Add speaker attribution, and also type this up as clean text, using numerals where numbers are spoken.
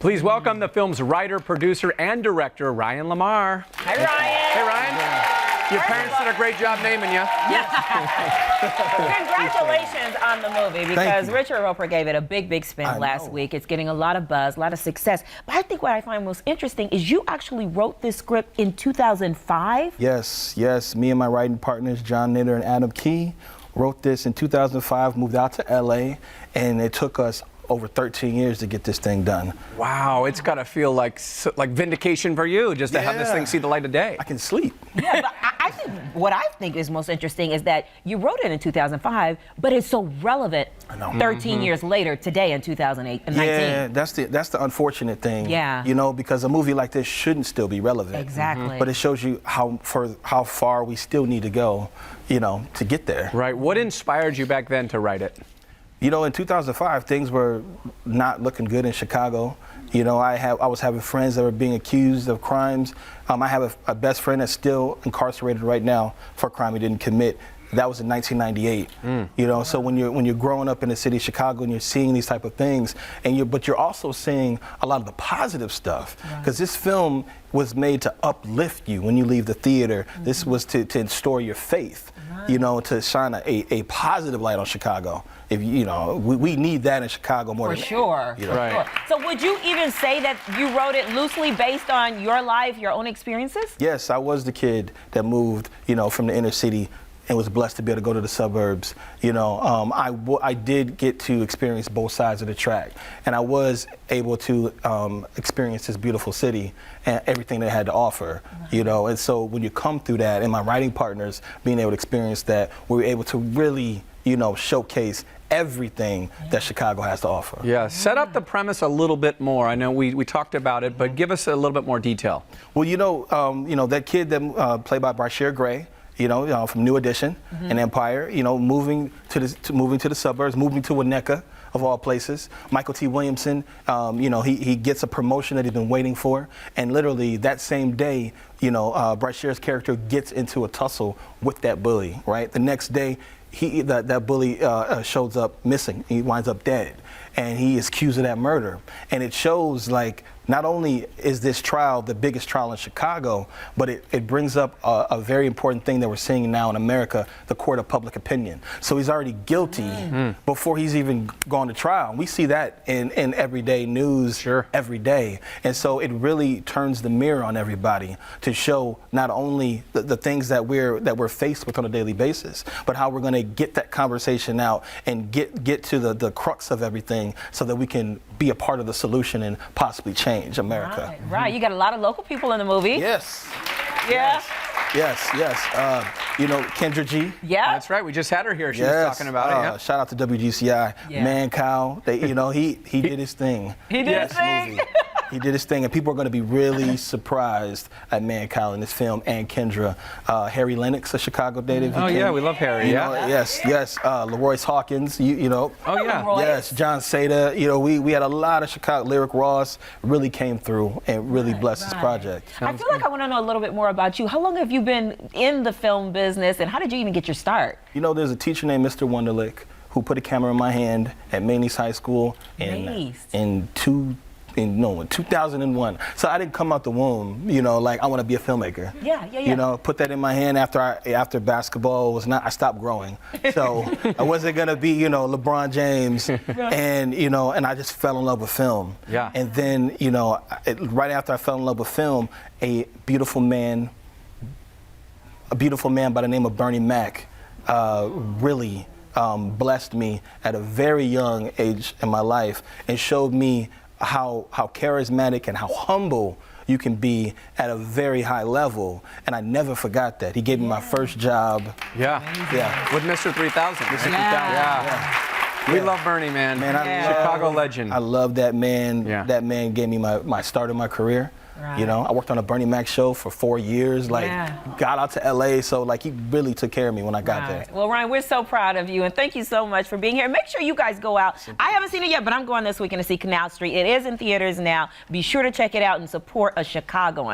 Speaker 1: Please welcome the film's writer, producer, and director, Rhyan LaMarr.
Speaker 2: Hi, Ryan.
Speaker 1: Hey, Ryan. Your parents did a great job naming you.
Speaker 2: Congratulations on the movie, because Richard Roper gave it a big spin last week. It's getting a lot of buzz, a lot of success. But I think what I find most interesting is you actually wrote this script in 2005?
Speaker 3: Yes. Me and my writing partners, John Nitter and Adam Key, wrote this in 2005, moved out to LA, and it took us over 13 years to get this thing done.
Speaker 1: Wow, it's got to feel like vindication for you just to have this thing see the light of day.
Speaker 3: I can sleep.
Speaker 2: Yeah, but I think what I think is most interesting is that you wrote it in 2005, but it's so relevant 13 years later, today in 2019.
Speaker 3: Yeah, that's the unfortunate thing.
Speaker 2: Yeah.
Speaker 3: You know, because a movie like this shouldn't still be relevant.
Speaker 2: Exactly.
Speaker 3: But it shows you how far we still need to go, you know, to get there.
Speaker 1: Right. What inspired you back then to write it?
Speaker 3: You know, in 2005, things were not looking good in Chicago. You know, I was having friends that were being accused of crimes. I have a best friend that's still incarcerated right now for a crime he didn't commit. That was in 1998. You know, so when you're growing up in the city of Chicago and you're seeing these type of things, but you're also seeing a lot of the positive stuff, because this film was made to uplift you when you leave the theater. This was to restore your faith, you know, to shine a positive light on Chicago. If you know, we need that in Chicago more than
Speaker 2: sure.
Speaker 3: You know?
Speaker 1: Right.
Speaker 2: So would you even say that you wrote it loosely based on your life, your own experiences?
Speaker 3: Yes, I was the kid that moved, you know, from the inner city and was blessed to be able to go to the suburbs. You know, I did get to experience both sides of the track, and I was able to experience this beautiful city and everything they had to offer. You know, and so when you come through that, and my writing partners being able to experience that, we were able to really, you know, showcase everything that Chicago has to offer.
Speaker 1: Yeah, set up the premise a little bit more. I know we talked about it, but give us a little bit more detail.
Speaker 3: Well, you know that kid that played by Brashear Gray, you know, from New Edition and Empire, you know, moving to the suburbs, moving to Winnetka, of all places. Michael T. Williamson, you know, he gets a promotion that he's been waiting for, and literally that same day, you know, Brashear's character gets into a tussle with that bully. Right, the next day, that bully shows up missing. He winds up dead, and he is accused of that murder. And it shows, like, not only is this trial the biggest trial in Chicago, but it brings up a very important thing that we're seeing now in America, the court of public opinion. So he's already guilty before he's even gone to trial. We see that in everyday news every day. And so it really turns the mirror on everybody to show not only the things that we're faced with on a daily basis, but how we're going to get that conversation out and get to the crux of everything, so that we can be a part of the solution and possibly change America.
Speaker 2: Right. You got a lot of local people in the movie.
Speaker 3: Yes.
Speaker 2: Yeah.
Speaker 3: Yes. You know, Kendra G.
Speaker 2: Yeah.
Speaker 1: That's right. We just had her here. She was talking about it. Yeah.
Speaker 3: Shout out to WGCI. Man Cow. You know, he did his thing.
Speaker 2: He did his thing.
Speaker 3: He did his thing, and people are going to be really surprised at Man Cow in this film, and Kendra. Harry Lennox, a Chicago native.
Speaker 1: Oh yeah, we love Harry.
Speaker 3: You know, yes. LaRoyce Hawkins. You know.
Speaker 1: Oh yeah.
Speaker 3: Yes. John Seda. You know, we had a lot of Chicago. Lyric Ross really came through and really blessed this project.
Speaker 2: I feel like I want to know a little bit more about you. How long have you been in the film business, and how did you even get your start?
Speaker 3: You know, there's a teacher named Mr. Wonderlick who put a camera in my hand at Maney's High School in 2001. So I didn't come out the womb, you know, like I want to be a filmmaker.
Speaker 2: Yeah.
Speaker 3: You know, put that in my hand after basketball I stopped growing. So I wasn't gonna be, you know, LeBron James, and you know, and I just fell in love with film.
Speaker 1: Yeah.
Speaker 3: And then, you know, right after I fell in love with film, a beautiful man by the name of Bernie Mac really blessed me at a very young age in my life and showed me how charismatic and how humble you can be at a very high level, and I never forgot that. He gave me my first job.
Speaker 1: Yeah. With Mr. 3000. Mr. 3000. Yeah. We love Bernie, man. Chicago legend.
Speaker 3: I love that man.
Speaker 1: Yeah.
Speaker 3: That man gave me my start in my career.
Speaker 2: Right.
Speaker 3: You know, I worked on a Bernie Mac show for 4 years. Like, got out to LA, so like he really took care of me when I got there.
Speaker 2: Well, Ryan, we're so proud of you, and thank you so much for being here. Make sure you guys go out. I haven't seen it yet, but I'm going this weekend to see Canal Street. It is in theaters now. Be sure to check it out and support a Chicagoan.